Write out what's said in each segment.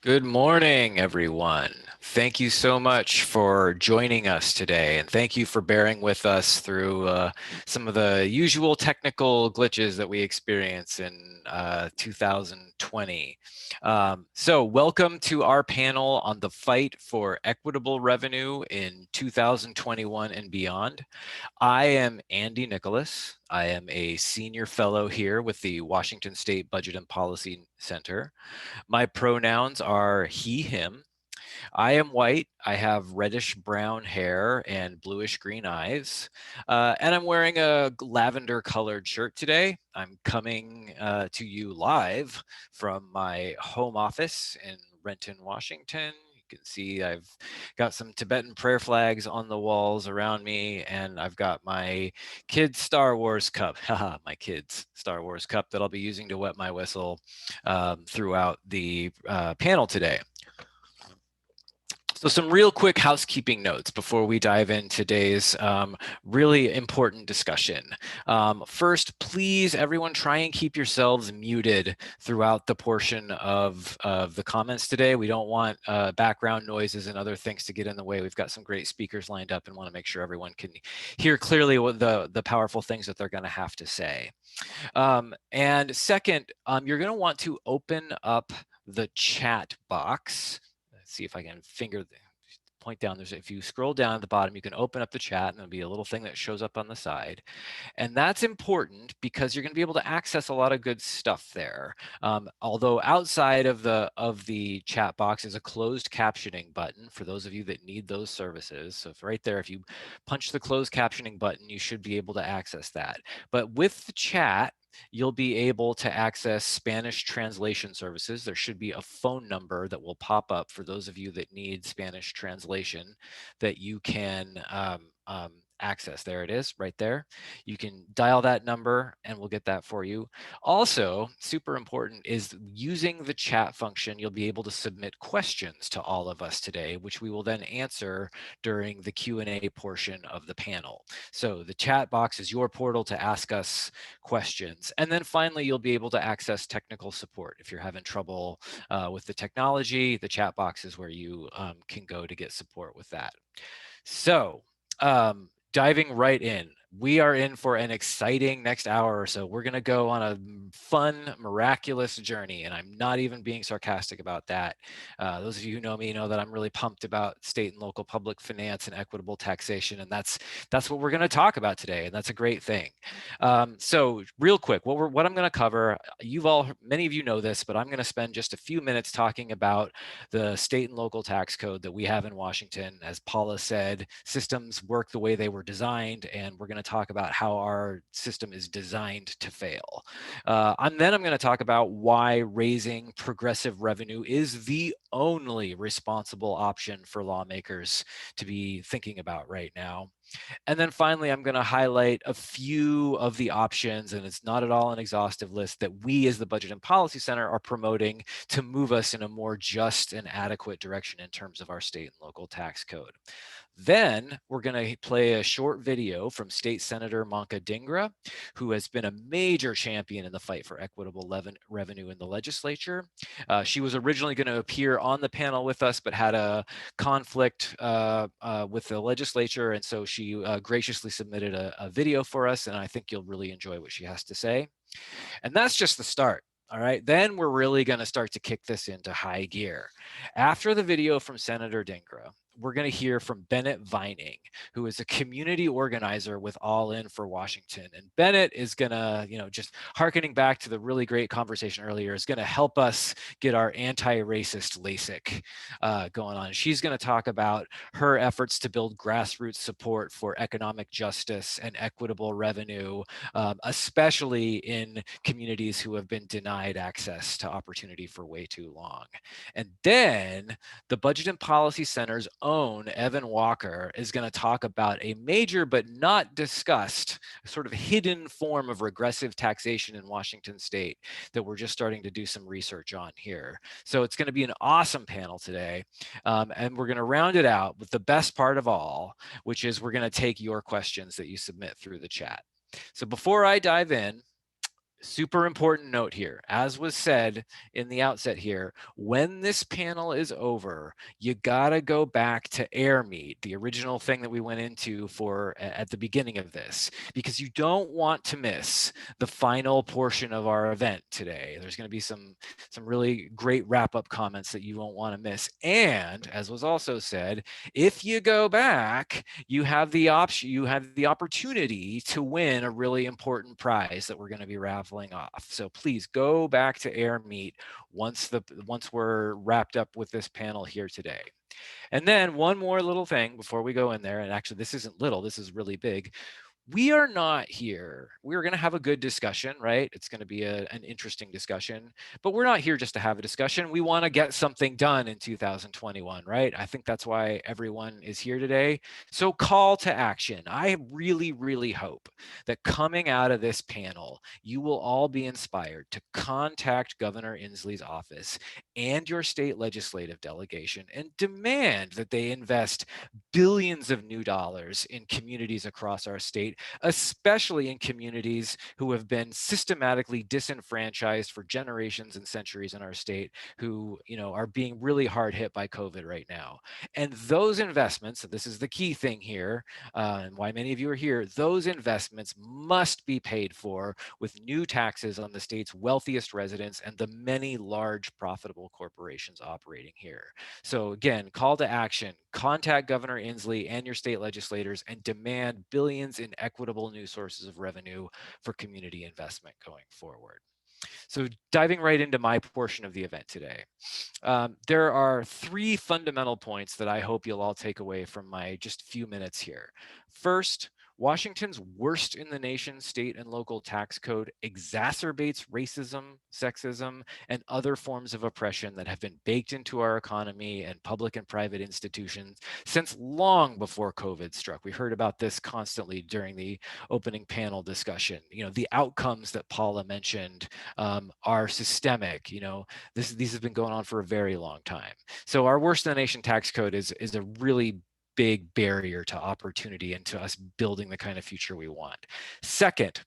Good morning, everyone. Thank you so much for joining us today, and thank you for bearing with us through some of the usual technical glitches that we experience in 2020. So welcome to our panel on the fight for equitable revenue in 2021 and beyond. I am Andy Nicholas. I am a senior fellow here with the Washington State Budget and Policy Center. My pronouns are he, him. I am white. I have reddish brown hair and bluish green eyes. And I'm wearing a lavender colored shirt today. I'm coming to you live from my home office in Renton, Washington. You can see I've got some Tibetan prayer flags on the walls around me, and I've got my kids' Star Wars cup, haha, my kids' Star Wars cup that I'll be using to wet my whistle throughout the panel today. So some real quick housekeeping notes before we dive in today's really important discussion. First, please, everyone, try and keep yourselves muted throughout the portion of the comments today. We don't want background noises and other things to get in the way. We've got some great speakers lined up and want to make sure everyone can hear clearly what the powerful things that they're going to have to say. And second, you're going to want to open up the chat box. Let's see if I can point down. If you scroll down at the bottom, you can open up the chat and there'll be a little thing that shows up on the side. And that's important because you're going to be able to access a lot of good stuff there. Although outside of the chat box is a closed captioning button for those of you that need those services. So if right there, if you punch the closed captioning button, you should be able to access that. But with the chat, you'll be able to access Spanish translation services. There should be a phone number that will pop up for those of you that need Spanish translation that you can access. There it is right there. You can dial that number and we'll get that for you. Also, super important is using the chat function, you'll be able to submit questions to all of us today, which we will then answer during the Q&A portion of the panel. So the chat box is your portal to ask us questions. And then finally, you'll be able to access technical support. If you're having trouble with the technology, the chat box is where you can go to get support with that. So diving right in, we are in for an exciting next hour or so. We're going to go on a fun, miraculous journey, and I'm not even being sarcastic about that. Those of you who know me know that I'm really pumped about state and local public finance and equitable taxation, and that's what we're going to talk about today, and that's a great thing. So real quick, what I'm going to cover, many of you know this, but I'm going to spend just a few minutes talking about the state and local tax code that we have in Washington. As Paula said, systems work the way they were designed, and we're going to talk about how our system is designed to fail. Then I'm going to talk about why raising progressive revenue is the only responsible option for lawmakers to be thinking about right now. And then finally, I'm going to highlight a few of the options, and it's not at all an exhaustive list, that we as the Budget and Policy Center are promoting to move us in a more just and adequate direction in terms of our state and local tax code. Then we're going to play a short video from State Senator Manka Dhingra, who has been a major champion in the fight for equitable revenue in the legislature. She was originally going to appear on the panel with us, but had a conflict with the legislature, and so she graciously submitted a video for us, and I think you'll really enjoy what she has to say. And that's just the start. All right, then we're really going to start to kick this into high gear. After the video from Senator Dhingra, we're going to hear from Bennett Vining, who is a community organizer with All In for Washington. And Bennett is going to, just hearkening back to the really great conversation earlier, is going to help us get our anti-racist LASIK going on. She's going to talk about her efforts to build grassroots support for economic justice and equitable revenue, especially in communities who have been denied access to opportunity for way too long. And then the Budget and Policy Center's own Evan Walker is going to talk about a major but not discussed sort of hidden form of regressive taxation in Washington state that we're just starting to do some research on here. So it's going to be an awesome panel today. And we're going to round it out with the best part of all, which is we're going to take your questions that you submit through the chat. So before I dive in, Super important note here. As was said in the outset here, when this panel is over, you gotta go back to air meet, the original thing that we went into for at the beginning of this, because you don't want to miss the final portion of our event today. There's gonna be some really great wrap-up comments that you won't wanna miss. And as was also said, if you go back, you have the option, you have the opportunity to win a really important prize that we're gonna be raffling off. So please go back to air meet once we're wrapped up with this panel here today. And then one more little thing before we go in there, and actually this isn't little, this is really big. We are not here. We're going to have a good discussion, right? It's going to be an interesting discussion, but we're not here just to have a discussion. We want to get something done in 2021, right? I think that's why everyone is here today. So call to action. I really, really hope that coming out of this panel, you will all be inspired to contact Governor Inslee's office and your state legislative delegation and demand that they invest billions of new dollars in communities across our state, especially in communities who have been systematically disenfranchised for generations and centuries in our state, who, are being really hard hit by COVID right now. And those investments, and this is the key thing here, and why many of you are here, those investments must be paid for with new taxes on the state's wealthiest residents and the many large profitable corporations operating here. So again, call to action, contact Governor Inslee and your state legislators and demand billions in equitable new sources of revenue for community investment going forward. So diving right into my portion of the event today. There are three fundamental points that I hope you'll all take away from my just few minutes here. First, Washington's worst in the nation state and local tax code exacerbates racism, sexism, and other forms of oppression that have been baked into our economy and public and private institutions since long before COVID struck. We heard about this constantly during the opening panel discussion. The outcomes that Paula mentioned are systemic. These have been going on for a very long time. So our worst in the nation tax code is a really big barrier to opportunity and to us building the kind of future we want. Second,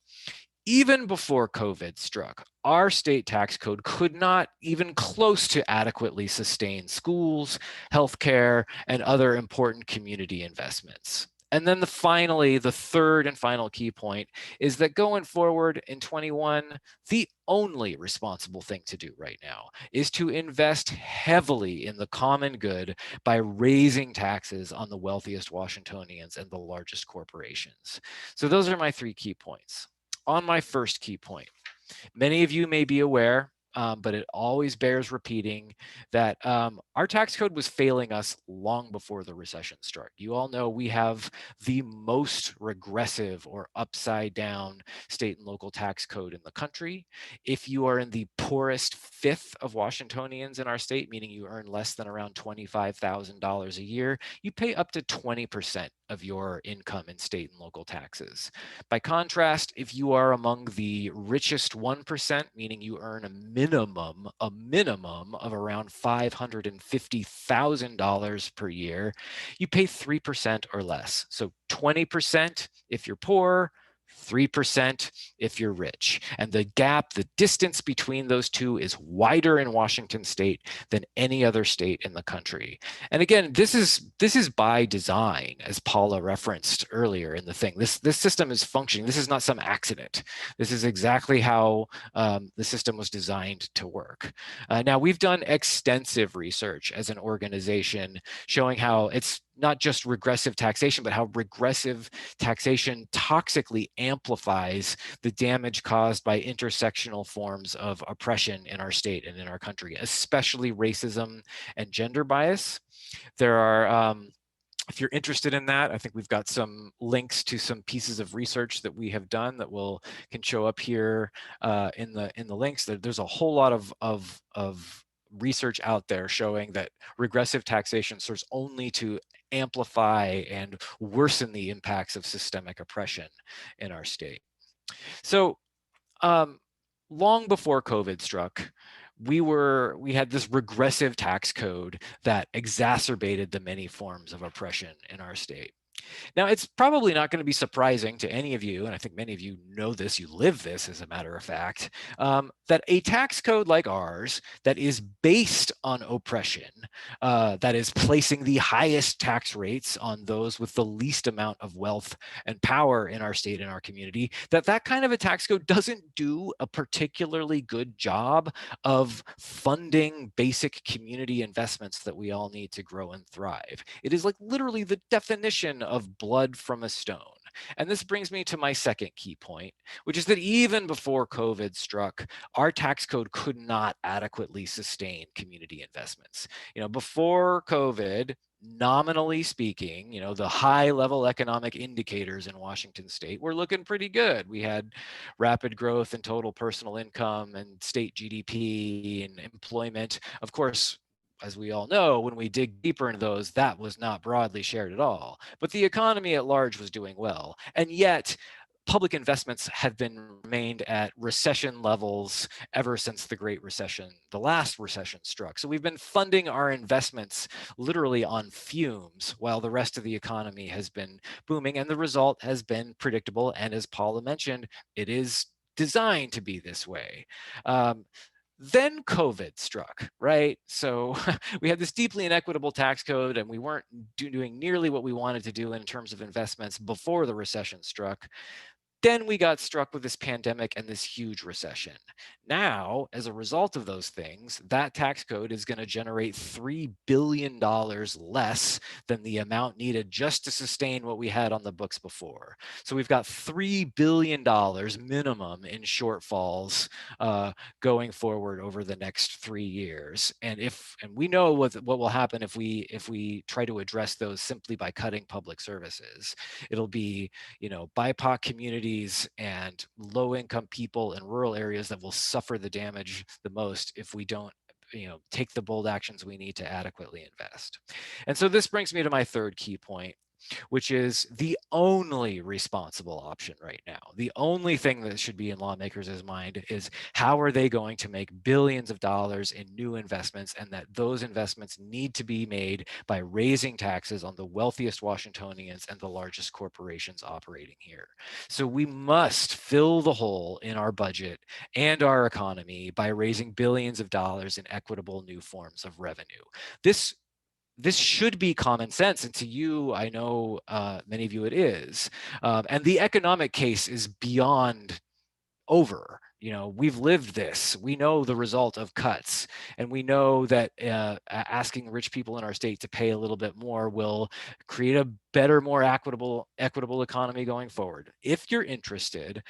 even before COVID struck, our state tax code could not even close to adequately sustain schools, healthcare, and other important community investments. And then finally, the third and final key point is that going forward in 21, the only responsible thing to do right now is to invest heavily in the common good by raising taxes on the wealthiest Washingtonians and the largest corporations. So those are my three key points. On my first key point, many of you may be aware, but it always bears repeating that our tax code was failing us long before the recession struck. You all know we have the most regressive or upside down state and local tax code in the country. If you are in the poorest fifth of Washingtonians in our state, meaning you earn less than around $25,000 a year, you pay up to 20% of your income in state and local taxes. By contrast, if you are among the richest 1%, meaning you earn a minimum of around $550,000 per year, you pay 3% or less. So 20% if you're poor, 3% if you're rich. And the gap, the distance between those two is wider in Washington state than any other state in the country. And again, this is by design, as Paula referenced earlier in the thing. This system is functioning. This is not some accident. This is exactly how the system was designed to work. Now, we've done extensive research as an organization showing how it's not just regressive taxation, but how regressive taxation toxically amplifies the damage caused by intersectional forms of oppression in our state and in our country, especially racism and gender bias. There are, if you're interested in that, I think we've got some links to some pieces of research that we have done that can show up here in the links. There's a whole lot of research out there showing that regressive taxation serves only to amplify and worsen the impacts of systemic oppression in our state. So long before COVID struck, we had this regressive tax code that exacerbated the many forms of oppression in our state. Now, it's probably not going to be surprising to any of you, and I think many of you know this, you live this as a matter of fact, that a tax code like ours that is based on oppression, that is placing the highest tax rates on those with the least amount of wealth and power in our state and our community, that kind of a tax code doesn't do a particularly good job of funding basic community investments that we all need to grow and thrive. It is like literally the definition of blood from a stone. And this brings me to my second key point, which is that even before COVID struck, our tax code could not adequately sustain community investments. Before COVID, nominally speaking, the high level economic indicators in Washington state were looking pretty good. We had rapid growth in total personal income and state GDP and employment. Of course, as we all know, when we dig deeper into those, that was not broadly shared at all. But the economy at large was doing well. And yet, public investments have been remained at recession levels ever since the Great Recession, the last recession struck. So we've been funding our investments literally on fumes while the rest of the economy has been booming. And the result has been predictable. And as Paula mentioned, it is designed to be this way. Then COVID struck, right? So we had this deeply inequitable tax code and we weren't doing nearly what we wanted to do in terms of investments before the recession struck. Then we got struck with this pandemic and this huge recession. Now, as a result of those things, that tax code is going to generate $3 billion less than the amount needed just to sustain what we had on the books before. So we've got $3 billion minimum in shortfalls going forward over the next 3 years. And we know what will happen if we try to address those simply by cutting public services. It'll be, BIPOC communities and low-income people in rural areas that will suffer the damage the most if we don't take the bold actions we need to adequately invest. And so this brings me to my third key point, which is the only responsible option right now. The only thing that should be in lawmakers' mind is how are they going to make billions of dollars in new investments, and that those investments need to be made by raising taxes on the wealthiest Washingtonians and the largest corporations operating here. So we must fill the hole in our budget and our economy by raising billions of dollars in equitable new forms of revenue. This should be common sense, and to you, I know many of you it is. And the economic case is beyond over. We've lived this. We know the result of cuts, and we know that asking rich people in our state to pay a little bit more will create a better, more equitable economy going forward. If you're interested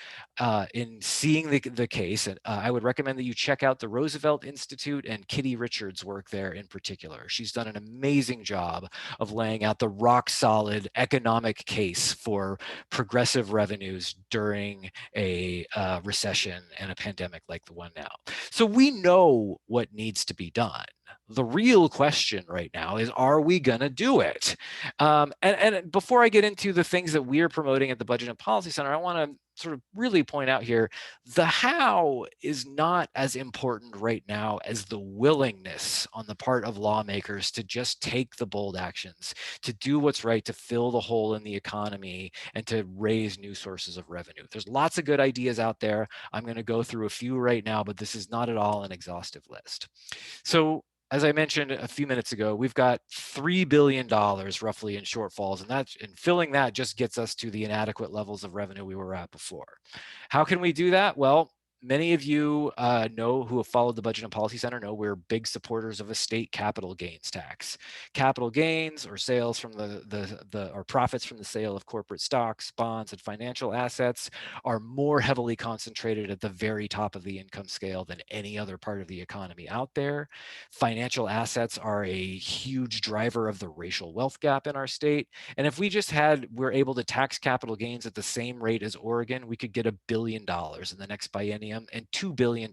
in seeing the case, I would recommend that you check out the Roosevelt Institute and Kitty Richards' work there in particular. She's done an amazing job of laying out the rock solid economic case for progressive revenues during a recession and a pandemic like the one now. So we know what needs to be done. The real question right now is, are we going to do it? And before I get into the things that we're promoting at the Budget and Policy Center, I want to sort of really point out here, the how is not as important right now as the willingness on the part of lawmakers to just take the bold actions, to do what's right, to fill the hole in the economy and to raise new sources of revenue. There's lots of good ideas out there. I'm going to go through a few right now, but this is not at all an exhaustive list. So as I mentioned a few minutes ago, we've got $3 billion roughly in shortfalls, and filling that just gets us to the inadequate levels of revenue we were at before. How can we do that? Well, many of you know, who have followed the Budget and Policy Center, know we're big supporters of a state capital gains tax. Capital gains, or sales from or profits from the sale of corporate stocks, bonds, and financial assets, are more heavily concentrated at the very top of the income scale than any other part of the economy out there. Financial assets are a huge driver of the racial wealth gap in our state. And if we're able to tax capital gains at the same rate as Oregon, we could get $1 billion in the next biennium and $2 billion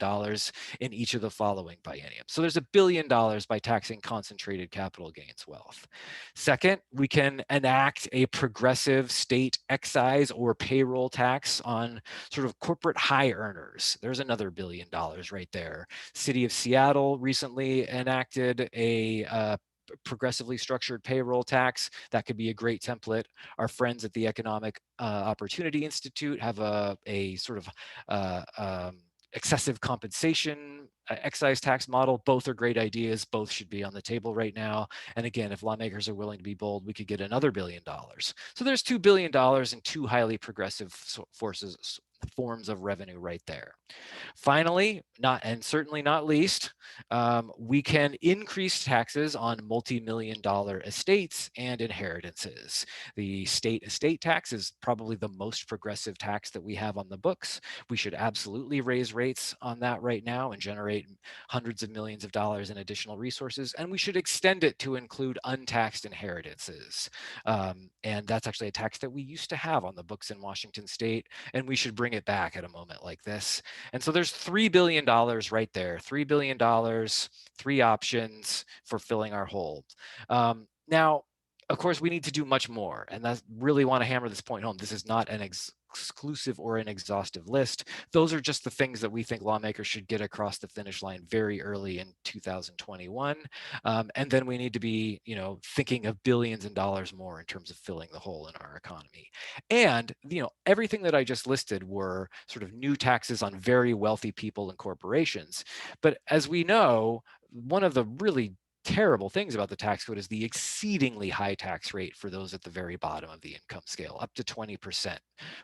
in each of the following bienniums. So there's $1 billion by taxing concentrated capital gains wealth. Second, we can enact a progressive state excise or payroll tax on sort of corporate high earners. There's another $1 billion right there. City of Seattle recently enacted a progressively structured payroll tax. That could be a great template. Our friends at the Economic Opportunity Institute have a sort of excessive compensation excise tax model. Both are great ideas. Both should be on the table right now. And again, if lawmakers are willing to be bold, we could get another $1 billion. So there's $2 billion in two highly progressive forms of revenue right there. Finally, certainly not least, we can increase taxes on multi-million-dollar estates and inheritances. The state estate tax is probably the most progressive tax that we have on the books. We should absolutely raise rates on that right now and generate hundreds of millions of dollars in additional resources. And we should extend it to include untaxed inheritances. And that's actually a tax that we used to have on the books in Washington state, and we should bring it back at a moment like this. And so there's $3 billion right there, $3 billion, three options for filling our hole. Now, of course, we need to do much more. And I really want to hammer this point home. This is not an exclusive or an exhaustive list. Those are just the things that we think lawmakers should get across the finish line very early in 2021. And then we need to be, thinking of billions and dollars more in terms of filling the hole in our economy. And, everything that I just listed were sort of new taxes on very wealthy people and corporations. But as we know, one of the really terrible things about the tax code is the exceedingly high tax rate for those at the very bottom of the income scale, up to 20%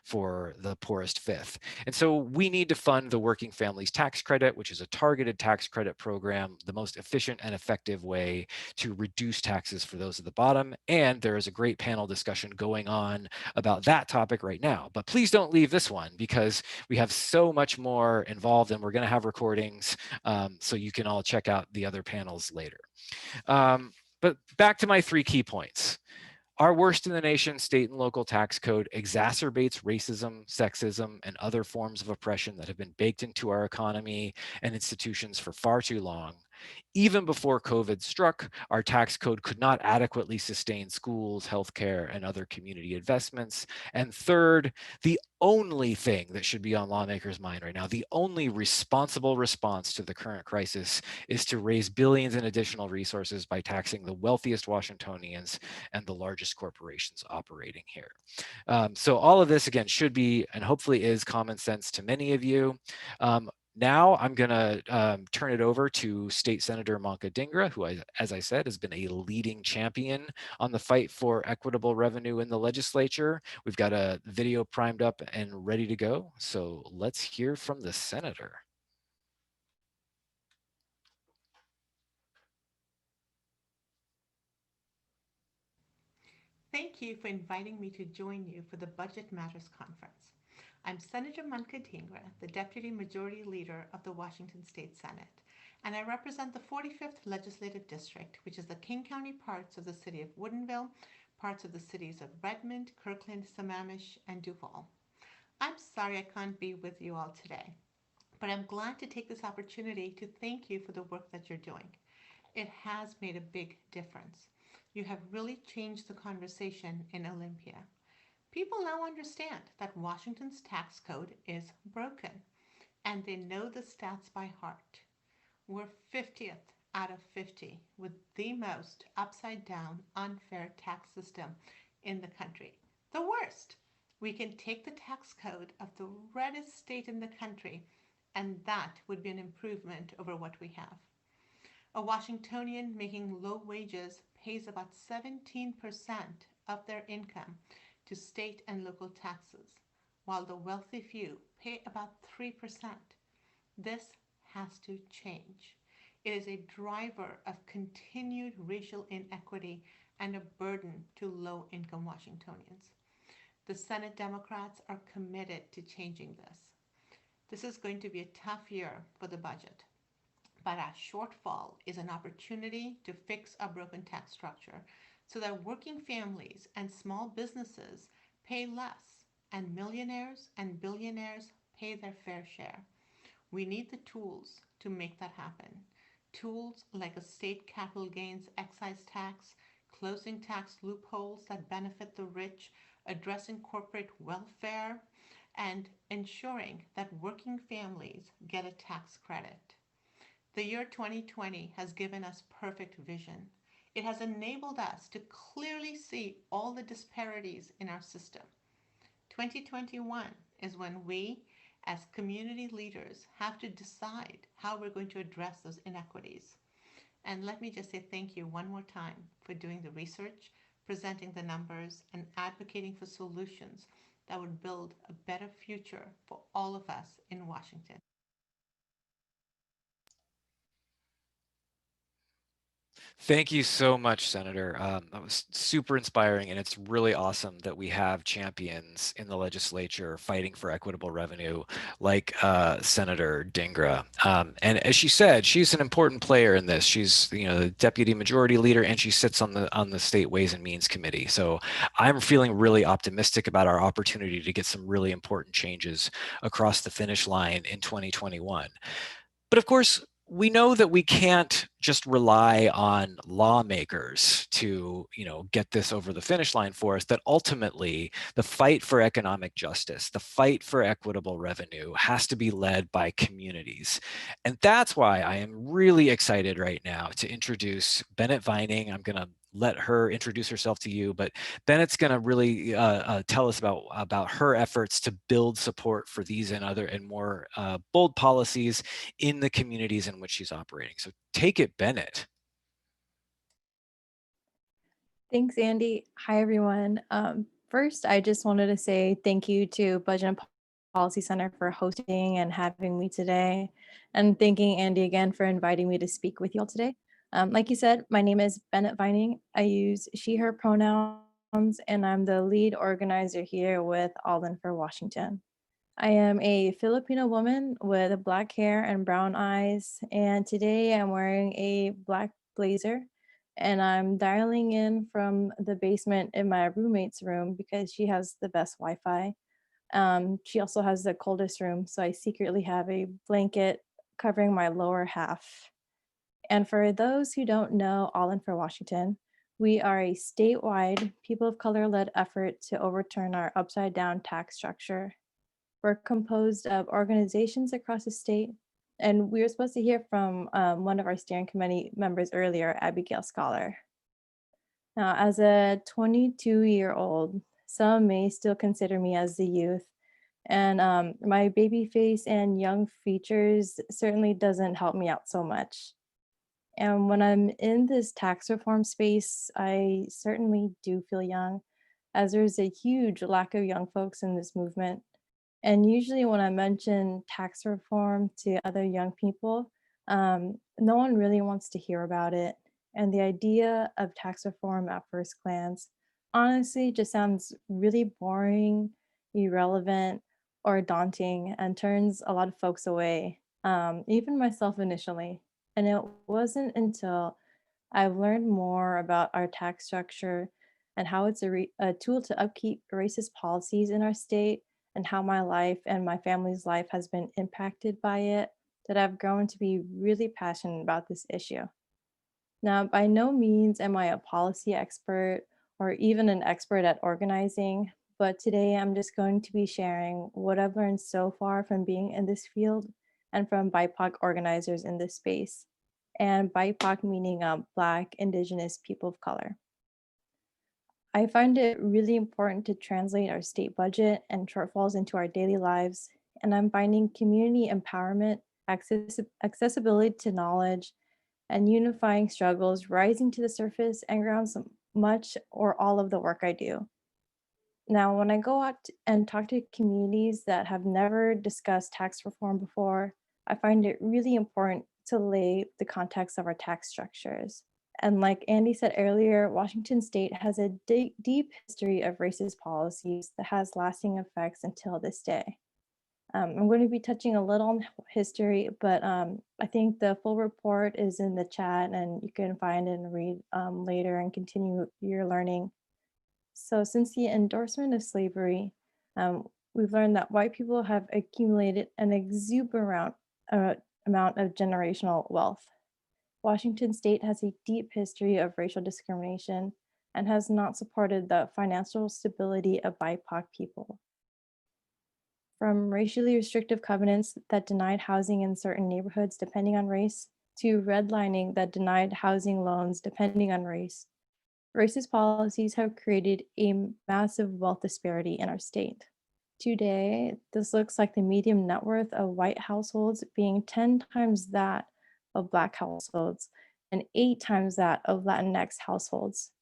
for the poorest fifth. And so we need to fund the Working Families Tax Credit, which is a targeted tax credit program, the most efficient and effective way to reduce taxes for those at the bottom. And there is a great panel discussion going on about that topic right now. But please don't leave this one, because we have so much more involved, and we're going to have recordings, so you can all check out the other panels later. But back to my three key points. Our worst in the nation state and local tax code exacerbates racism, sexism, and other forms of oppression that have been baked into our economy and institutions for far too long. Even before COVID struck, our tax code could not adequately sustain schools, healthcare, and other community investments. And third, the only thing that should be on lawmakers' mind right now, the only responsible response to the current crisis, is to raise billions in additional resources by taxing the wealthiest Washingtonians and the largest corporations operating here. So all of this, again, should be, and hopefully is, common sense to many of you. Now I'm going to turn it over to State Senator Manka Dhingra, who, as I said, has been a leading champion on the fight for equitable revenue in the legislature. We've got a video primed up and ready to go. So let's hear from the senator. Thank you for inviting me to join you for the Budget Matters Conference. I'm Senator Manka Dhingra, the Deputy Majority Leader of the Washington State Senate, and I represent the 45th Legislative District, which is the King County parts of the city of Woodinville, parts of the cities of Redmond, Kirkland, Sammamish, and Duval. I'm sorry I can't be with you all today, but I'm glad to take this opportunity to thank you for the work that you're doing. It has made a big difference. You have really changed the conversation in Olympia. People now understand that Washington's tax code is broken, and they know the stats by heart. We're 50th out of 50 with the most upside down, unfair tax system in the country. The worst. We can take the tax code of the reddest state in the country, and that would be an improvement over what we have. A Washingtonian making low wages pays about 17% of their income to state and local taxes, while the wealthy few pay about 3%. This has to change. It is a driver of continued racial inequity and a burden to low income Washingtonians. The Senate Democrats are committed to changing this. This is going to be a tough year for the budget, but our shortfall is an opportunity to fix our broken tax structure so that working families and small businesses pay less and millionaires and billionaires pay their fair share. We need the tools to make that happen. Tools like a state capital gains excise tax, closing tax loopholes that benefit the rich, addressing corporate welfare, and ensuring that working families get a tax credit. The year 2020 has given us perfect vision. It has enabled us to clearly see all the disparities in our system. 2021 is when we, as community leaders, have to decide how we're going to address those inequities. And let me just say thank you one more time for doing the research, presenting the numbers, and advocating for solutions that would build a better future for all of us in Washington. Thank you so much, Senator. That was super inspiring, and it's really awesome that we have champions in the legislature fighting for equitable revenue, like Senator Dhingra. And as she said, she's an important player in this. She's, the deputy majority leader, and she sits on the state Ways and Means Committee. So I'm feeling really optimistic about our opportunity to get some really important changes across the finish line in 2021. But of course, we know that we can't just rely on lawmakers to, get this over the finish line for us, that ultimately the fight for economic justice, the fight for equitable revenue has to be led by communities. And that's why I am really excited right now to introduce Bennett Vining. I'm going to let her introduce herself to you, but Bennett's going to really tell us about her efforts to build support for these and other and more bold policies in the communities in which she's operating. So take it, Bennett. Thanks, Andy. Hi, everyone. First, I just wanted to say thank you to Budget and Policy Center for hosting and having me today, and thanking Andy again for inviting me to speak with you all today. Like you said, my name is Bennett Vining. I use she, her pronouns, and I'm the lead organizer here with All In for Washington. I am a Filipino woman with black hair and brown eyes, and today I'm wearing a black blazer, and I'm dialing in from the basement in my roommate's room because she has the best Wi-Fi. She also has the coldest room, so I secretly have a blanket covering my lower half. And for those who don't know All In for Washington, we are a statewide, people of color led effort to overturn our upside down tax structure. We're composed of organizations across the state, and we were supposed to hear from one of our steering committee members earlier, Abigail Scholar. Now, as a 22-year-old, some may still consider me as the youth, and my baby face and young features certainly doesn't help me out so much. And when I'm in this tax reform space, I certainly do feel young, as there's a huge lack of young folks in this movement. And usually, when I mention tax reform to other young people, no one really wants to hear about it. And the idea of tax reform at first glance honestly just sounds really boring, irrelevant, or daunting and turns a lot of folks away, even myself initially. And it wasn't until I've learned more about our tax structure and how it's a tool to upkeep racist policies in our state, and how my life and my family's life has been impacted by it, that I've grown to be really passionate about this issue. Now, by no means am I a policy expert or even an expert at organizing, but today I'm just going to be sharing what I've learned so far from being in this field and from BIPOC organizers in this space. And BIPOC meaning Black, Indigenous, people of color. I find it really important to translate our state budget and shortfalls into our daily lives, and I'm finding community empowerment, accessibility to knowledge, and unifying struggles rising to the surface and grounds much or all of the work I do. Now, when I go out and talk to communities that have never discussed tax reform before, I find it really important to lay the context of our tax structures. And like Andy said earlier, Washington State has a deep history of racist policies that has lasting effects until this day. I'm going to be touching a little on history, but I think the full report is in the chat and you can find it and read later and continue your learning. So since the endorsement of slavery, we've learned that white people have accumulated an exuberant amount of generational wealth. Washington State has a deep history of racial discrimination and has not supported the financial stability of BIPOC people. From racially restrictive covenants that denied housing in certain neighborhoods depending on race, to redlining that denied housing loans depending on race. Racist policies have created a massive wealth disparity in our state. Today, this looks like the median net worth of white households being 10 times that of Black households and 8 times that of Latinx households.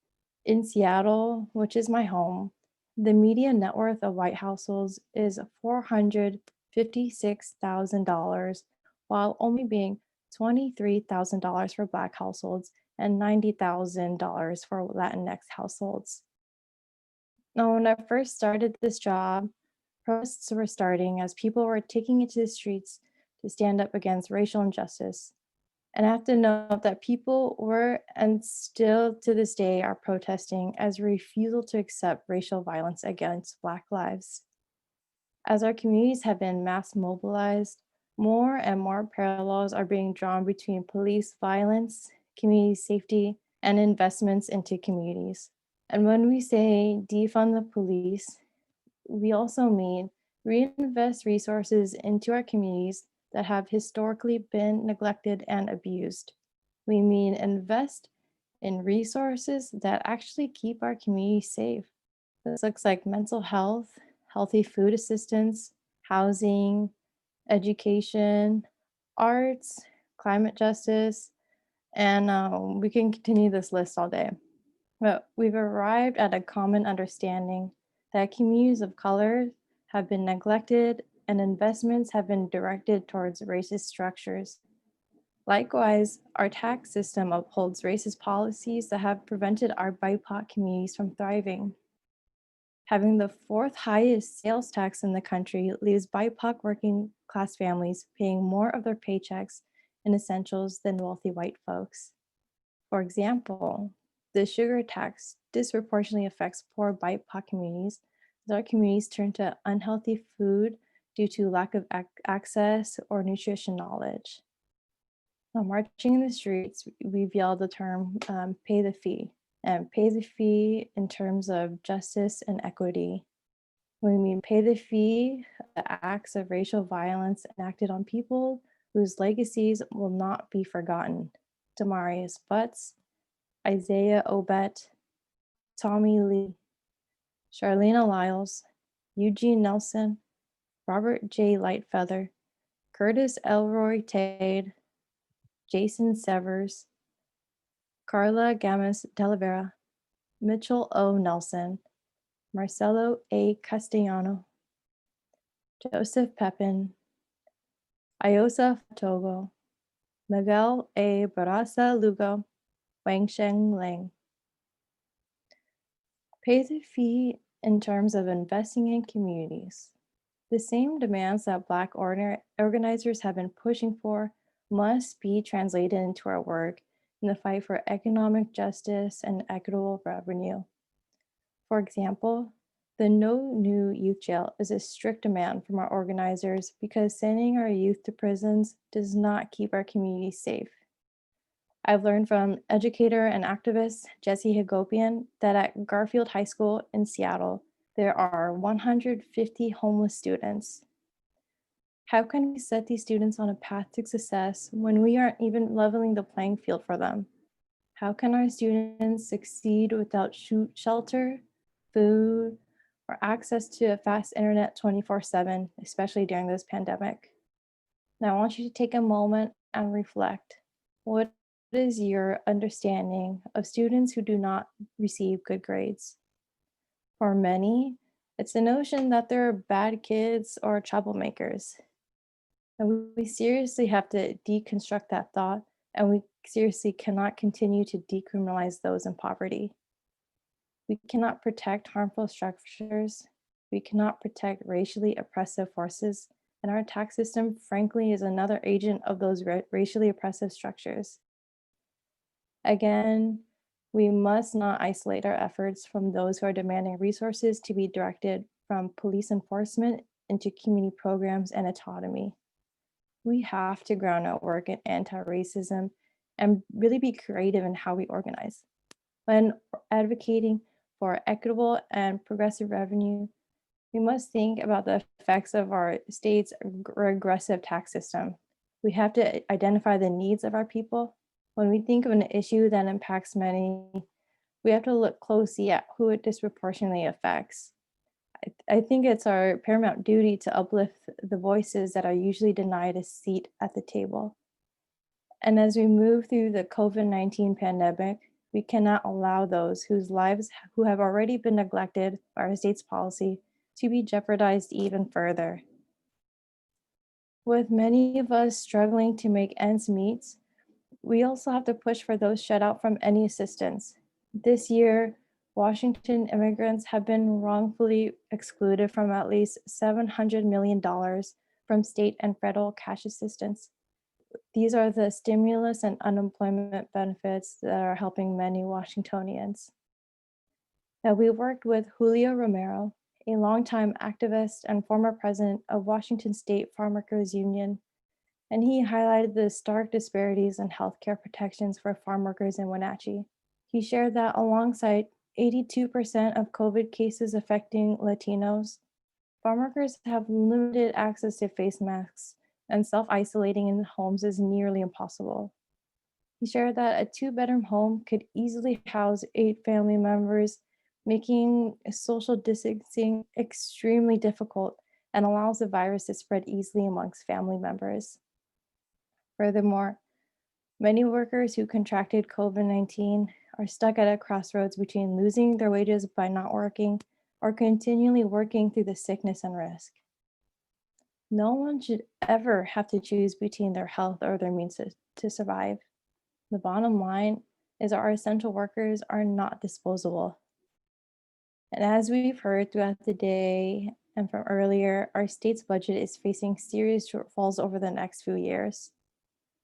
In Seattle, which is my home, the median net worth of white households is $456,000, while only being $23,000 for Black households and $90,000 for Latinx households. Now, when I first started this job, protests were starting as people were taking it to the streets to stand up against racial injustice. And I have to note that people were and still to this day are protesting as a refusal to accept racial violence against Black lives. As our communities have been mass mobilized, more and more parallels are being drawn between police violence, community safety, and investments into communities. And when we say defund the police, we also mean reinvest resources into our communities that have historically been neglected and abused. We mean invest in resources that actually keep our community safe. This looks like mental health, healthy food assistance, housing, education, arts, climate justice, and we can continue this list all day. But we've arrived at a common understanding that communities of color have been neglected and investments have been directed towards racist structures. Likewise, our tax system upholds racist policies that have prevented our BIPOC communities from thriving. Having the fourth highest sales tax in the country leaves BIPOC working class families paying more of their paychecks in essentials than wealthy white folks. For example, the sugar tax disproportionately affects poor BIPOC communities as our communities turn to unhealthy food due to lack of access or nutrition knowledge. Now, marching in the streets, we've yelled the term pay the fee, and pay the fee in terms of justice and equity. When we mean pay the fee, the acts of racial violence enacted on people whose legacies will not be forgotten. Demarius Butts, Isaiah Obet, Tommy Lee, Charlena Lyles, Eugene Nelson, Robert J. Lightfeather, Curtis Elroy Tade, Jason Severs, Carla Gamas Talavera, Mitchell O. Nelson, Marcelo A. Castellano, Joseph Pepin, Iosa Togo, Miguel A. Barraza Lugo, Wangsheng Lang. Pay the fee in terms of investing in communities. The same demands that Black organizers have been pushing for must be translated into our work in the fight for economic justice and equitable revenue. For example, the No New Youth Jail is a strict demand from our organizers because sending our youth to prisons does not keep our communities safe. I've learned from educator and activist Jesse Hagopian that at Garfield High School in Seattle, there are 150 homeless students. How can we set these students on a path to success when we aren't even leveling the playing field for them? How can our students succeed without shelter, food, or access to a fast internet 24/7, especially during this pandemic? Now I want you to take a moment and reflect. What is your understanding of students who do not receive good grades? For many, it's the notion that they're bad kids or troublemakers. And we seriously have to deconstruct that thought, and we seriously cannot continue to decriminalize those in poverty. We cannot protect harmful structures. We cannot protect racially oppressive forces, and our tax system, frankly, is another agent of those racially oppressive structures. Again, we must not isolate our efforts from those who are demanding resources to be directed from police enforcement into community programs and autonomy. We have to ground our work in anti-racism and really be creative in how we organize. When advocating for equitable and progressive revenue, we must think about the effects of our state's regressive tax system. We have to identify the needs of our people. When we think of an issue that impacts many, we have to look closely at who it disproportionately affects. I think it's our paramount duty to uplift the voices that are usually denied a seat at the table. And as we move through the COVID-19 pandemic, we cannot allow those whose lives who have already been neglected by our state's policy to be jeopardized even further. With many of us struggling to make ends meet, we also have to push for those shut out from any assistance. This year, Washington immigrants have been wrongfully excluded from at least $700 million from state and federal cash assistance. These are the stimulus and unemployment benefits that are helping many Washingtonians. Now, we worked with Julio Romero, a longtime activist and former president of Washington State Farmworkers Union, and he highlighted the stark disparities in healthcare protections for farm workers in Wenatchee. He shared that alongside 82% of COVID cases affecting Latinos, farm workers have limited access to face masks, and self-isolating in homes is nearly impossible. He shared that a two-bedroom home could easily house 8 family members, making social distancing extremely difficult and allows the virus to spread easily amongst family members. Furthermore, many workers who contracted COVID-19 are stuck at a crossroads between losing their wages by not working or continually working through the sickness and risk. No one should ever have to choose between their health or their means to survive. The bottom line is our essential workers are not disposable. And as we've heard throughout the day and from earlier, our state's budget is facing serious shortfalls over the next few years.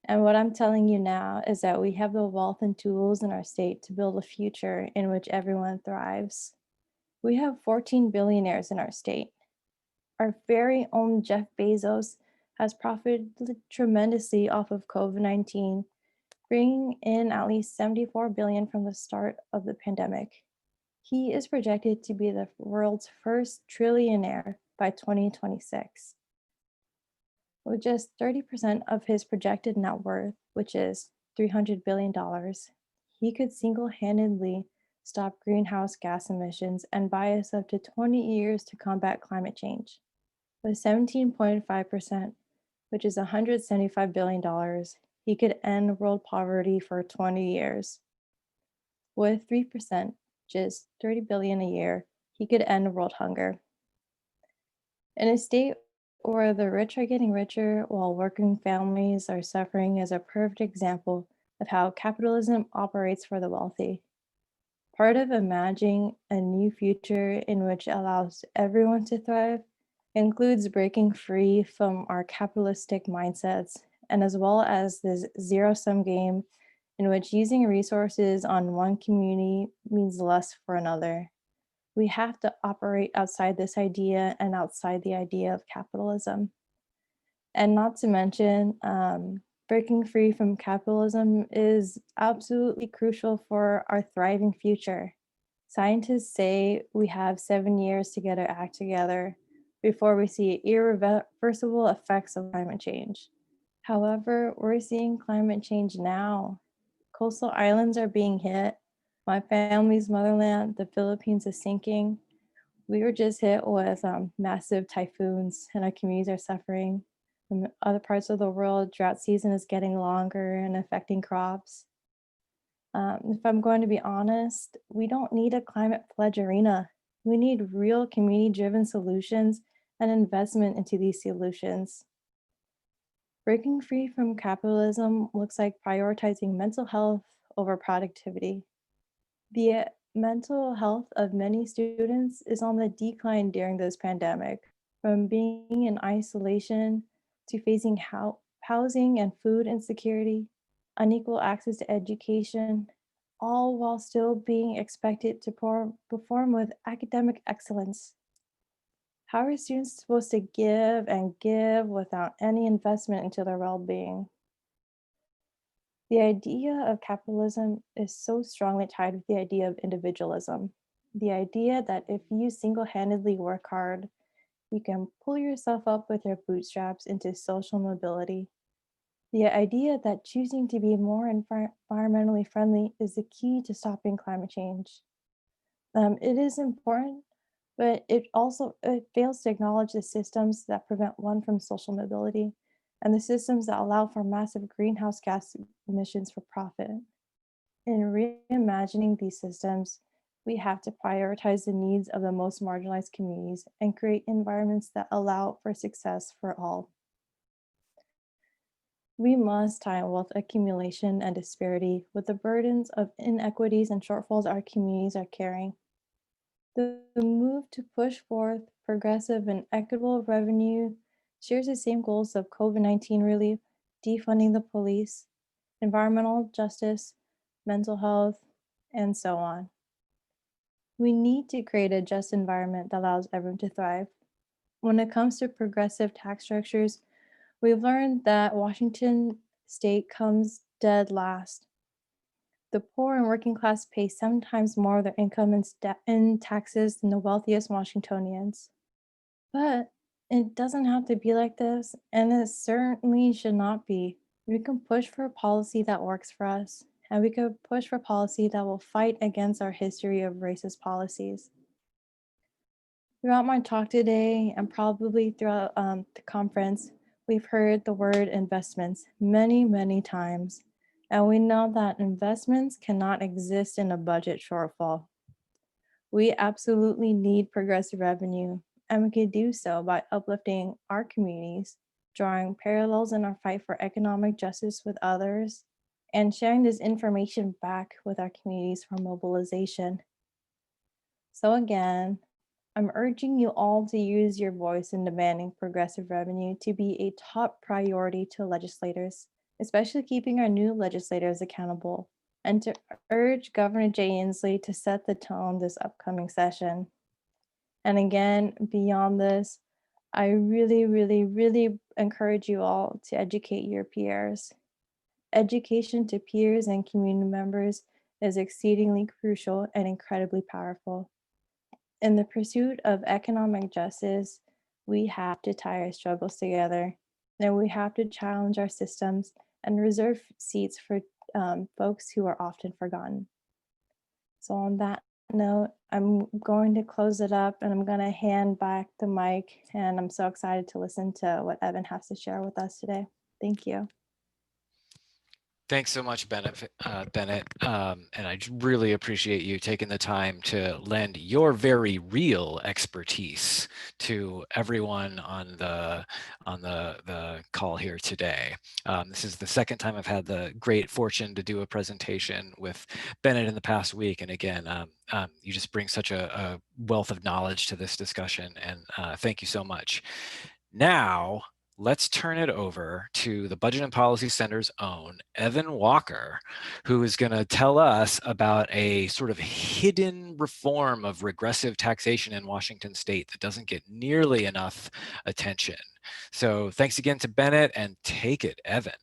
And what I'm telling you now is that we have the wealth and tools in our state to build a future in which everyone thrives. We have 14 billionaires in our state. Our very own Jeff Bezos has profited tremendously off of COVID-19, bringing in at least $74 billion from the start of the pandemic. He is projected to be the world's first trillionaire by 2026. With just 30% of his projected net worth, which is $300 billion, he could single-handedly stop greenhouse gas emissions and buy us up to 20 years to combat climate change. With 17.5%, which is $175 billion, he could end world poverty for 20 years. With 3%, just $30 billion a year, he could end world hunger. In a state where the rich are getting richer while working families are suffering is a perfect example of how capitalism operates for the wealthy. Part of imagining a new future in which allows everyone to thrive includes breaking free from our capitalistic mindsets, and as well as this zero-sum game in which using resources on one community means less for another. We have to operate outside this idea and outside the idea of capitalism. And not to mention, breaking free from capitalism is absolutely crucial for our thriving future. Scientists say we have 7 years to get our act together before we see irreversible effects of climate change. However, we're seeing climate change now. Coastal islands are being hit. My family's motherland, the Philippines, is sinking. We were just hit with massive typhoons, and our communities are suffering. In other parts of the world, drought season is getting longer and affecting crops. If I'm going to be honest, we don't need a climate pledge arena. We need real community-driven solutions and investment into these solutions. Breaking free from capitalism looks like prioritizing mental health over productivity. The mental health of many students is on the decline during this pandemic, from being in isolation to facing housing and food insecurity, unequal access to education, all while still being expected to perform with academic excellence. How are students supposed to give and give without any investment into their well-being? The idea of capitalism is so strongly tied with the idea of individualism. The idea that if you single-handedly work hard, you can pull yourself up with your bootstraps into social mobility. The idea that choosing to be more environmentally friendly is the key to stopping climate change. It is important, but it fails to acknowledge the systems that prevent one from social mobility and the systems that allow for massive greenhouse gas emissions for profit. In reimagining these systems, we have to prioritize the needs of the most marginalized communities and create environments that allow for success for all. We must tie wealth accumulation and disparity with the burdens of inequities and shortfalls our communities are carrying. The move to push forth progressive and equitable revenue shares the same goals of COVID-19 relief, defunding the police, environmental justice, mental health, and so on. We need to create a just environment that allows everyone to thrive. When it comes to progressive tax structures, we've learned that Washington state comes dead last. The poor and working class pay 7 times more of their income in taxes than the wealthiest Washingtonians. But it doesn't have to be like this, and it certainly should not be. We can push for a policy that works for us, and we could push for policy that will fight against our history of racist policies. Throughout my talk today, and probably throughout the conference, we've heard the word investments many, many times. And we know that investments cannot exist in a budget shortfall. We absolutely need progressive revenue, and we can do so by uplifting our communities, drawing parallels in our fight for economic justice with others, and sharing this information back with our communities for mobilization. So again, I'm urging you all to use your voice in demanding progressive revenue to be a top priority to legislators, especially keeping our new legislators accountable, and to urge Governor Jay Inslee to set the tone this upcoming session. And again, beyond this, I really, really, really encourage you all to educate your peers. Education to peers and community members is exceedingly crucial and incredibly powerful. In the pursuit of economic justice, we have to tie our struggles together, and we have to challenge our systems and reserve seats for folks who are often forgotten. So on that note, I'm going to close it up and I'm going to hand back the mic, and I'm so excited to listen to what Evan has to share with us today. Thank you. Thanks so much, Bennett. And I really appreciate you taking the time to lend your very real expertise to everyone on the call here today. This is the second time I've had the great fortune to do a presentation with Bennett in the past week, and again, you just bring such a wealth of knowledge to this discussion, and thank you so much. Now, let's turn it over to the Budget and Policy Center's own Evan Walker, who is going to tell us about a sort of hidden reform of regressive taxation in Washington state that doesn't get nearly enough attention. So thanks again to Bennett, and take it, Evan.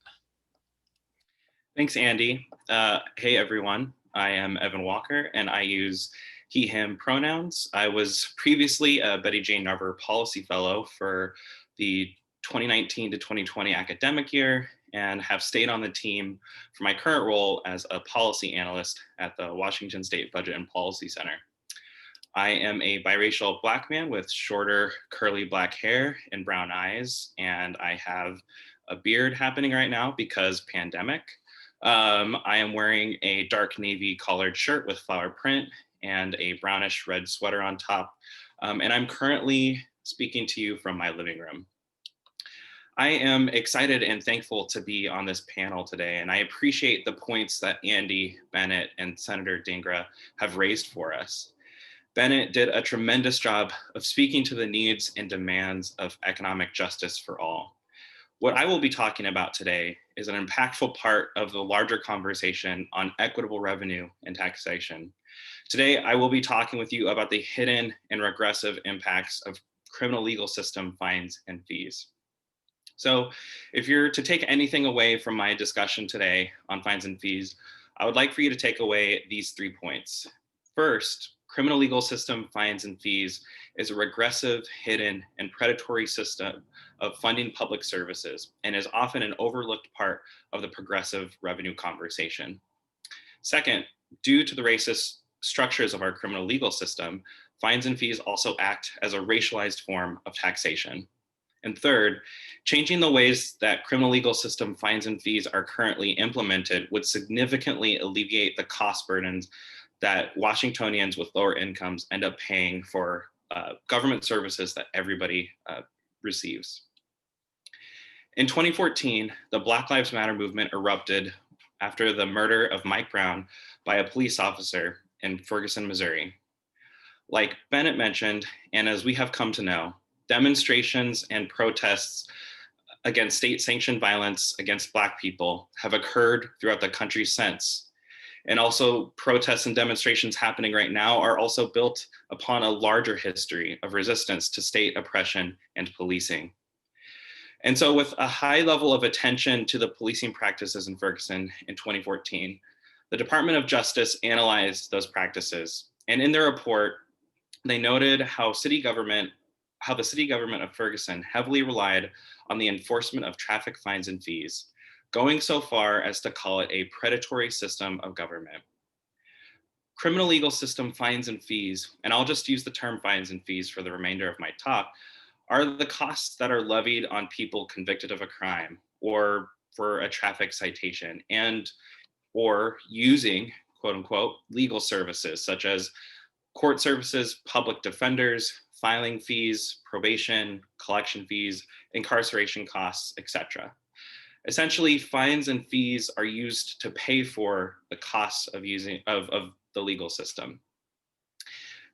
Thanks, Andy. Hey, everyone. I am Evan Walker, and I use he, him pronouns. I was previously a Betty Jane Narver Policy Fellow for the 2019 to 2020 academic year, and have stayed on the team for my current role as a policy analyst at the Washington State Budget and Policy Center. I am a biracial Black man with shorter curly black hair and brown eyes, and I have a beard happening right now because pandemic. I am wearing a dark navy collared shirt with flower print and a brownish red sweater on top, and I'm currently speaking to you from my living room. I am excited and thankful to be on this panel today, and I appreciate the points that Andy, Bennett, and Senator Dhingra have raised for us. Bennett did a tremendous job of speaking to the needs and demands of economic justice for all. What I will be talking about today is an impactful part of the larger conversation on equitable revenue and taxation. Today, I will be talking with you about the hidden and regressive impacts of criminal legal system fines and fees. So if you're to take anything away from my discussion today on fines and fees, I would like for you to take away these 3 points. First, criminal legal system fines and fees is a regressive, hidden, and predatory system of funding public services and is often an overlooked part of the progressive revenue conversation. Second, due to the racist structures of our criminal legal system, fines and fees also act as a racialized form of taxation. And third, changing the ways that criminal legal system fines and fees are currently implemented would significantly alleviate the cost burdens that Washingtonians with lower incomes end up paying for government services that everybody receives. In 2014, the Black Lives Matter movement erupted after the murder of Mike Brown by a police officer in Ferguson, Missouri. Like Bennett mentioned, and as we have come to know, demonstrations and protests against state-sanctioned violence against Black people have occurred throughout the country since. And also protests and demonstrations happening right now are also built upon a larger history of resistance to state oppression and policing. And so with a high level of attention to the policing practices in Ferguson in 2014, the Department of Justice analyzed those practices. And in their report, they noted how the city government of Ferguson heavily relied on the enforcement of traffic fines and fees, going so far as to call it a predatory system of government. Criminal legal system fines and fees, and I'll just use the term fines and fees for the remainder of my talk, are the costs that are levied on people convicted of a crime or for a traffic citation and or using, quote unquote, legal services such as court services, public defenders, filing fees, probation, collection fees, incarceration costs, etc. Essentially, fines and fees are used to pay for the costs of the legal system.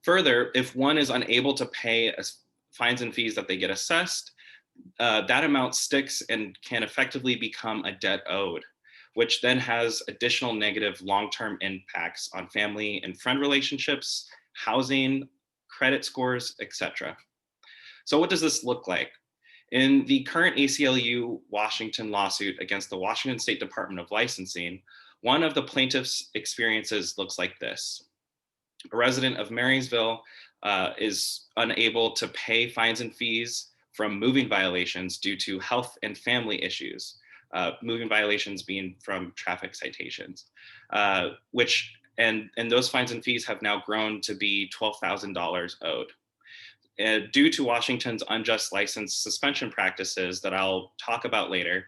Further, if one is unable to pay fines and fees that they get assessed, that amount sticks and can effectively become a debt owed, which then has additional negative long-term impacts on family and friend relationships, housing, credit scores, etc. So what does this look like? In the current ACLU Washington lawsuit against the Washington State Department of Licensing, one of the plaintiff's experiences looks like this. A resident of Marysville is unable to pay fines and fees from moving violations due to health and family issues, moving violations being from traffic citations, and those fines and fees have now grown to be $12,000 owed. Due to Washington's unjust license suspension practices that I'll talk about later,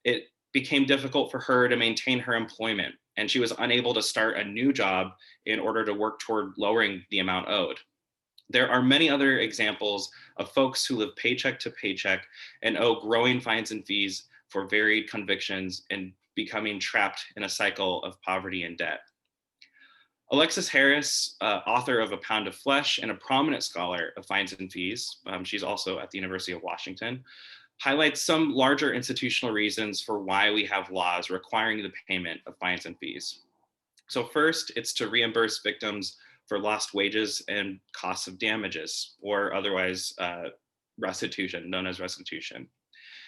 it became difficult for her to maintain her employment, and she was unable to start a new job in order to work toward lowering the amount owed. There are many other examples of folks who live paycheck to paycheck and owe growing fines and fees for varied convictions and becoming trapped in a cycle of poverty and debt. Alexis Harris, author of A Pound of Flesh and a prominent scholar of fines and fees, she's also at the University of Washington, highlights some larger institutional reasons for why we have laws requiring the payment of fines and fees. So first, it's to reimburse victims for lost wages and costs of damages, or otherwise restitution, known as restitution.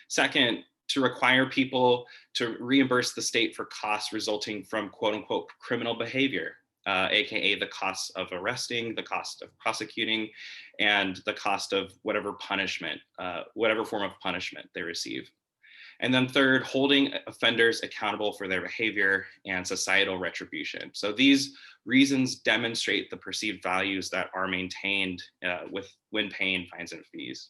Second, to require people to reimburse the state for costs resulting from quote unquote criminal behavior, AKA the costs of arresting, the cost of prosecuting, and the cost of whatever punishment, whatever form of punishment they receive. And then third, holding offenders accountable for their behavior and societal retribution. So these reasons demonstrate the perceived values that are maintained when paying fines and fees.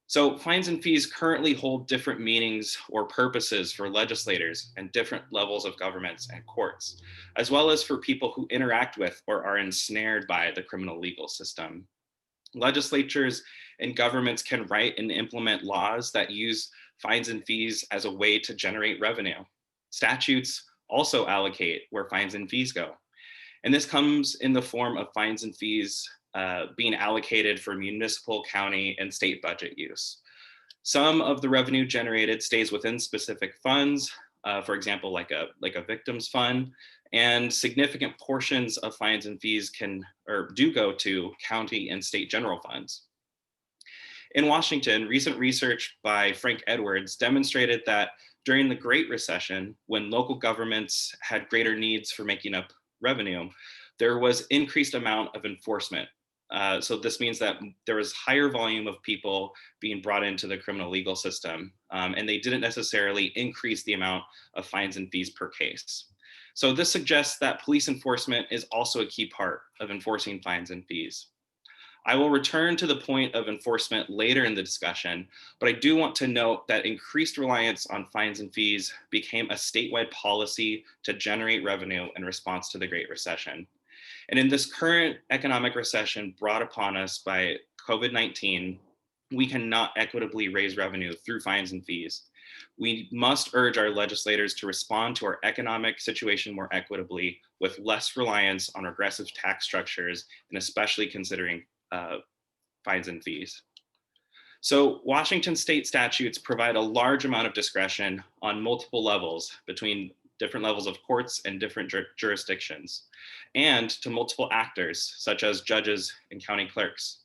So fines and fees currently hold different meanings or purposes for legislators and different levels of governments and courts, as well as for people who interact with or are ensnared by the criminal legal system. Legislatures and governments can write and implement laws that use fines and fees as a way to generate revenue. Statutes also allocate where fines and fees go. And this comes in the form of fines and fees being allocated for municipal, county, and state budget use. Some of the revenue generated stays within specific funds, for example, like a victims fund, and significant portions of fines and fees do go to county and state general funds. In Washington, recent research by Frank Edwards demonstrated that during the Great Recession, when local governments had greater needs for making up revenue, there was increased amount of enforcement. So this means that there was higher volume of people being brought into the criminal legal system, and they didn't necessarily increase the amount of fines and fees per case. So this suggests that police enforcement is also a key part of enforcing fines and fees. I will return to the point of enforcement later in the discussion, but I do want to note that increased reliance on fines and fees became a statewide policy to generate revenue in response to the Great Recession. And in this current economic recession brought upon us by COVID-19, we cannot equitably raise revenue through fines and fees. We must urge our legislators to respond to our economic situation more equitably with less reliance on regressive tax structures, and especially considering fines and fees. So Washington state statutes provide a large amount of discretion on multiple levels between different levels of courts and different jurisdictions, and to multiple actors such as judges and county clerks.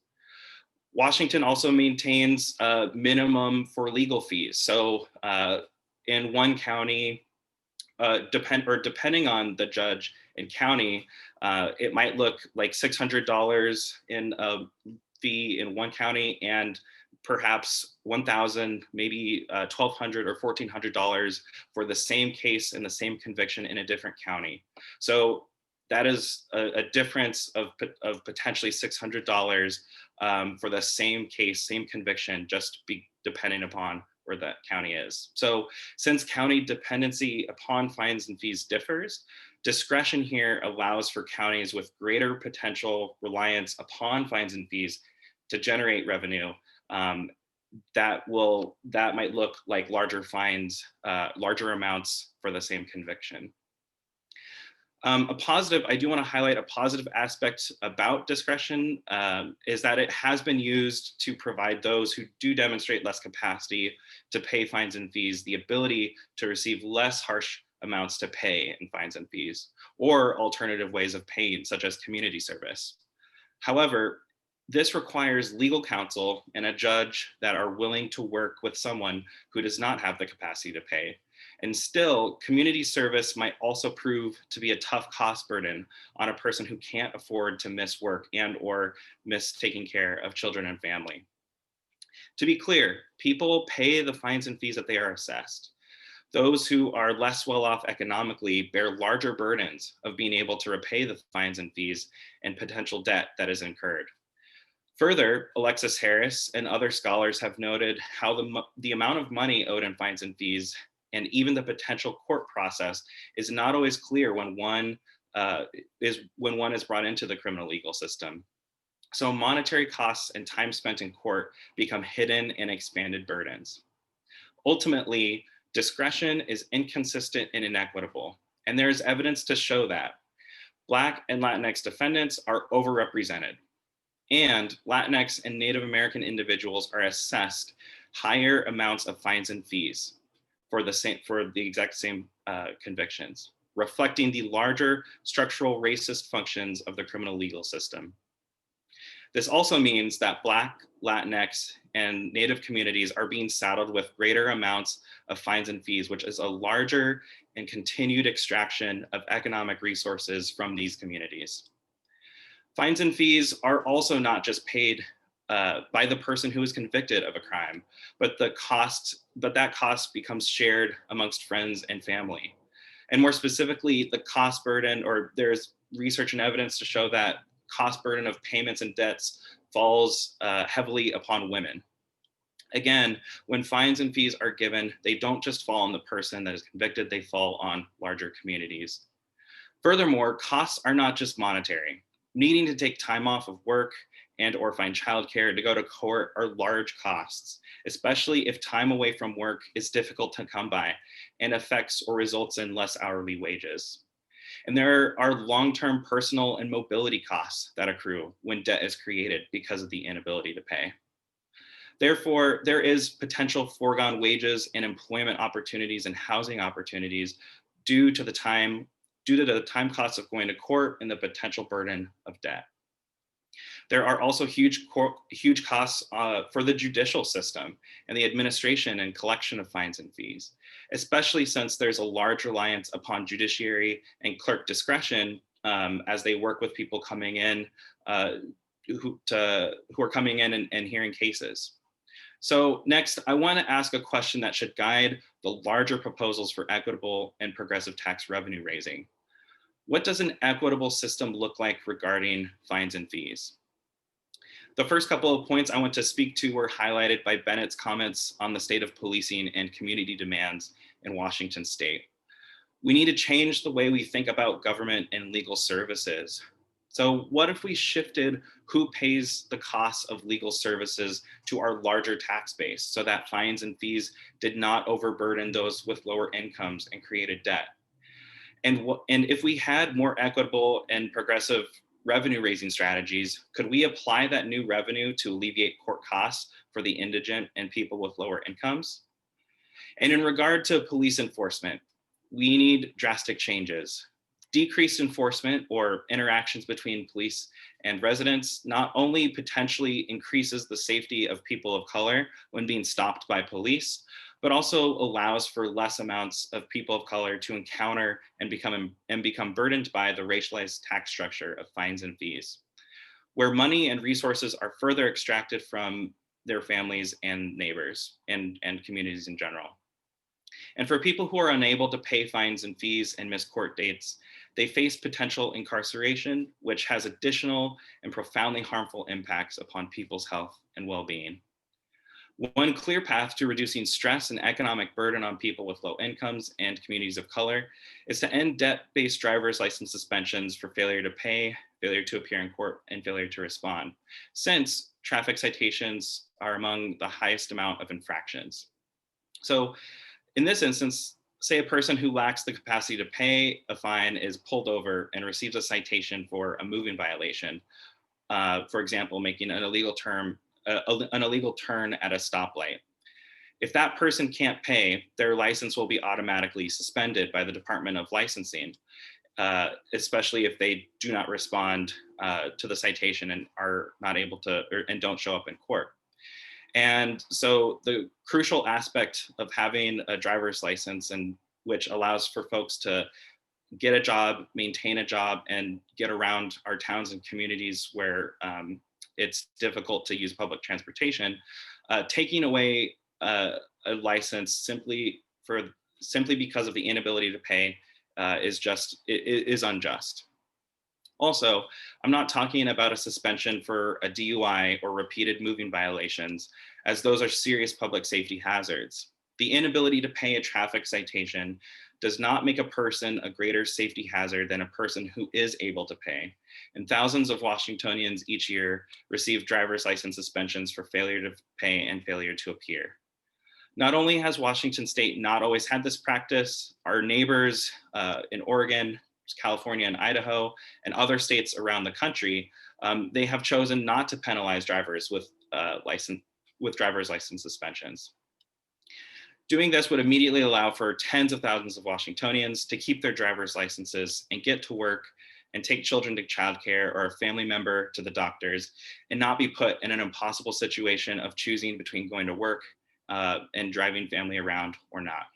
Washington also maintains a minimum for legal fees. So in one county, depending on the judge and county, it might look like $600 in a fee in one county and perhaps $1,000, maybe $1,200 or $1,400 for the same case and the same conviction in a different county. So that is a difference of potentially $600 for the same case, same conviction, just depending upon where that county is. So since county dependency upon fines and fees differs, discretion here allows for counties with greater potential reliance upon fines and fees to generate revenue that might look like larger fines, larger amounts for the same conviction. I do want to highlight a positive aspect about discretion is that it has been used to provide those who do demonstrate less capacity to pay fines and fees the ability to receive less harsh amounts to pay in fines and fees, or alternative ways of paying, such as community service. However, this requires legal counsel and a judge that are willing to work with someone who does not have the capacity to pay. And still, community service might also prove to be a tough cost burden on a person who can't afford to miss work and or miss taking care of children and family. To be clear, people pay the fines and fees that they are assessed. Those who are less well off economically bear larger burdens of being able to repay the fines and fees and potential debt that is incurred. Further, Alexis Harris and other scholars have noted how the amount of money owed in fines and fees and even the potential court process is not always clear when one is brought into the criminal legal system. So monetary costs and time spent in court become hidden and expanded burdens. Ultimately, discretion is inconsistent and inequitable, and there is evidence to show that Black and Latinx defendants are overrepresented, and Latinx and Native American individuals are assessed higher amounts of fines and fees for the exact same convictions, reflecting the larger structural racist functions of the criminal legal system. This also means that Black, Latinx, and Native communities are being saddled with greater amounts of fines and fees, which is a larger and continued extraction of economic resources from these communities. Fines and fees are also not just paid by the person who is convicted of a crime, but that cost becomes shared amongst friends and family. And more specifically, the cost burden, or there's research and evidence to show that cost burden of payments and debts falls heavily upon women. Again, when fines and fees are given, they don't just fall on the person that is convicted, they fall on larger communities. Furthermore, costs are not just monetary. Needing to take time off of work and or find childcare to go to court are large costs, especially if time away from work is difficult to come by and affects or results in less hourly wages. And there are long-term personal and mobility costs that accrue when debt is created because of the inability to pay. Therefore, there is potential foregone wages and employment opportunities and housing opportunities due to the time costs of going to court and the potential burden of debt. There are also huge costs for the judicial system and the administration and collection of fines and fees, especially since there's a large reliance upon judiciary and clerk discretion as they work with people coming in who are coming in and hearing cases. So next, I want to ask a question that should guide the larger proposals for equitable and progressive tax revenue raising. What does an equitable system look like regarding fines and fees? The first couple of points I want to speak to were highlighted by Bennett's comments on the state of policing and community demands in Washington state. We need to change the way we think about government and legal services. So what if we shifted who pays the costs of legal services to our larger tax base so that fines and fees did not overburden those with lower incomes and created debt? And if we had more equitable and progressive revenue raising strategies, could we apply that new revenue to alleviate court costs for the indigent and people with lower incomes? And in regard to police enforcement, we need drastic changes. Decreased enforcement or interactions between police and residents not only potentially increases the safety of people of color when being stopped by police, but also allows for less amounts of people of color to encounter and become burdened by the racialized tax structure of fines and fees, where money and resources are further extracted from their families and neighbors and communities in general. And for people who are unable to pay fines and fees and miss court dates, they face potential incarceration, which has additional and profoundly harmful impacts upon people's health and well-being. One clear path to reducing stress and economic burden on people with low incomes and communities of color is to end debt-based driver's license suspensions for failure to pay, failure to appear in court, and failure to respond, since traffic citations are among the highest amount of infractions. So in this instance, say a person who lacks the capacity to pay a fine is pulled over and receives a citation for a moving violation, for example, making an illegal turn at a stoplight. If that person can't pay, their license will be automatically suspended by the Department of Licensing, especially if they do not respond to the citation and are not able to, and don't show up in court. And so the crucial aspect of having a driver's license, and which allows for folks to get a job, maintain a job, and get around our towns and communities where it's difficult to use public transportation, taking away a license simply because of the inability to pay is unjust. Also, I'm not talking about a suspension for a DUI or repeated moving violations, as those are serious public safety hazards. The inability to pay a traffic citation does not make a person a greater safety hazard than a person who is able to pay. And thousands of Washingtonians each year receive driver's license suspensions for failure to pay and failure to appear. Not only has Washington state not always had this practice, our neighbors in Oregon, California and Idaho, and other states around the country, they have chosen not to penalize drivers with driver's license suspensions. Doing this would immediately allow for tens of thousands of Washingtonians to keep their driver's licenses and get to work and take children to childcare or a family member to the doctors, and not be put in an impossible situation of choosing between going to work and driving family around or not.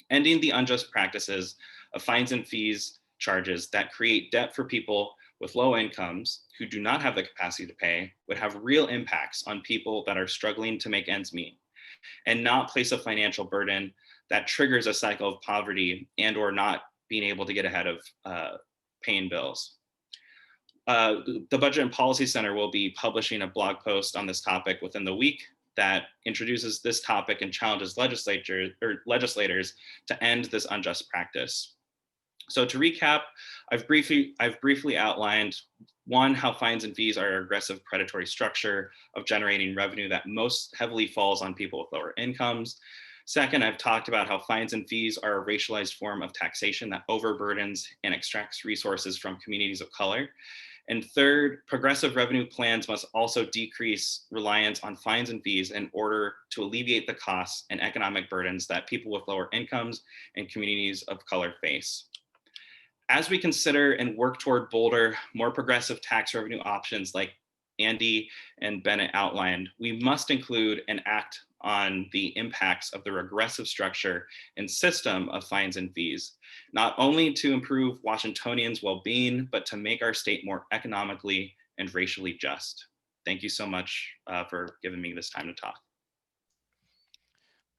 Ending the unjust practices of fines and fees charges that create debt for people with low incomes who do not have the capacity to pay would have real impacts on people that are struggling to make ends meet, and not place a financial burden that triggers a cycle of poverty and or not being able to get ahead of paying bills. The Budget and Policy Center will be publishing a blog post on this topic within the week that introduces this topic and challenges legislators to end this unjust practice. So to recap, I've briefly outlined, one, how fines and fees are an aggressive predatory structure of generating revenue that most heavily falls on people with lower incomes. Second, I've talked about how fines and fees are a racialized form of taxation that overburdens and extracts resources from communities of color. And third, progressive revenue plans must also decrease reliance on fines and fees in order to alleviate the costs and economic burdens that people with lower incomes and communities of color face. As we consider and work toward bolder, more progressive tax revenue options like Andy and Bennett outlined, we must include an act on the impacts of the regressive structure and system of fines and fees, not only to improve Washingtonians' well-being, but to make our state more economically and racially just. Thank you so much for giving me this time to talk.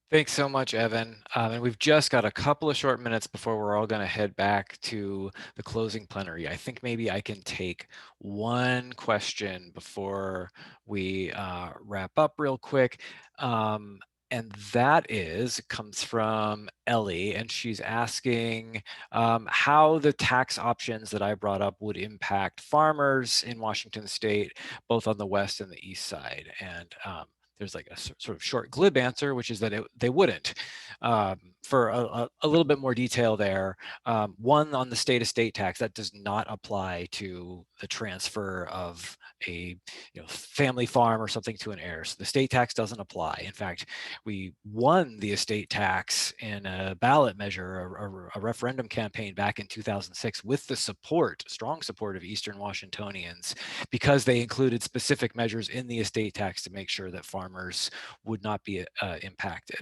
Thanks so much, Evan. And we've just got a couple of short minutes before we're all going to head back to the closing plenary. I think maybe I can take one question before we wrap up real quick. And that comes from Ellie, and she's asking how the tax options that I brought up would impact farmers in Washington state, both on the west and the east side. And there's like a sort of short glib answer, which is that they wouldn't. For a little bit more detail there, one, on the state estate tax, that does not apply to the transfer of a family farm or something to an heir. So the state tax doesn't apply. In fact, we won the estate tax in a ballot measure, a referendum campaign back in 2006 with the strong support of Eastern Washingtonians, because they included specific measures in the estate tax to make sure that farmers would not be impacted.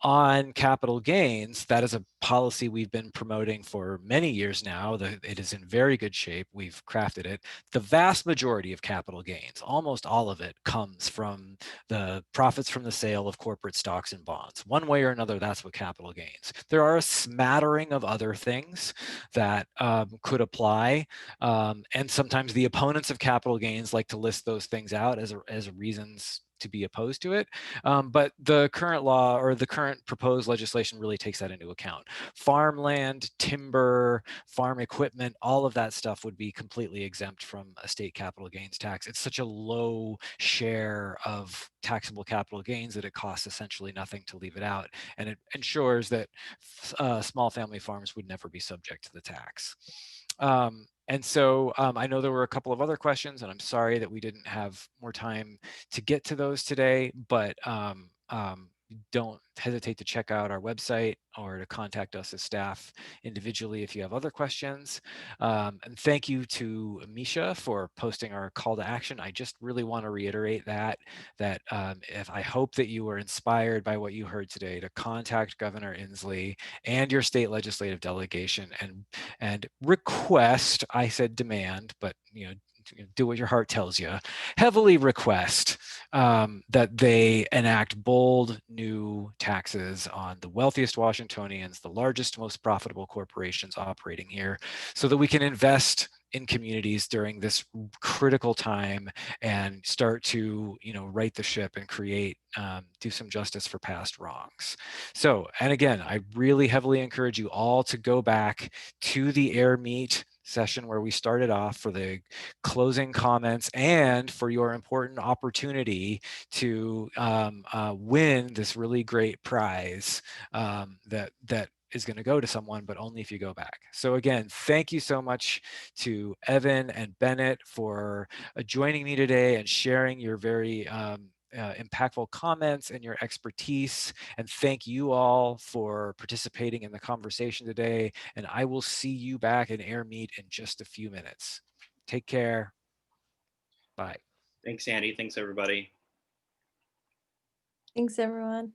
On capital gains, that is a policy we've been promoting for many years now. It is in very good shape. We've crafted it. The vast majority of capital gains, almost all of it, comes from the profits from the sale of corporate stocks and bonds. One way or another, that's what capital gains. There are a smattering of other things that could apply. And sometimes the opponents of capital gains like to list those things out as reasons to be opposed to it. But the current law, or the current proposed legislation, really takes that into account. Farmland, timber, farm equipment, all of that stuff would be completely exempt from a state capital gains tax. It's such a low share of taxable capital gains that it costs essentially nothing to leave it out. And it ensures that small family farms would never be subject to the tax. And so I know there were a couple of other questions, and I'm sorry that we didn't have more time to get to those today, but don't hesitate to check out our website or to contact us as staff individually if you have other questions. And thank you to Misha for posting our call to action. I just really want to reiterate that if I hope that you were inspired by what you heard today, to contact Governor Inslee and your state legislative delegation and request, I said demand, but do what your heart tells you, heavily request that they enact bold new taxes on the wealthiest Washingtonians, the largest, most profitable corporations operating here, so that we can invest in communities during this critical time and start to right the ship and create, do some justice for past wrongs. So, and again, I really heavily encourage you all to go back to the Air Meet session where we started off for the closing comments and for your important opportunity to win this really great prize that is going to go to someone, but only if you go back. So again, thank you so much to Evan and Bennett for joining me today and sharing your very impactful comments and your expertise. And thank you all for participating in the conversation today. And I will see you back in Air Meet in just a few minutes. Take care. Bye. Thanks, Andy. Thanks, everybody. Thanks, everyone.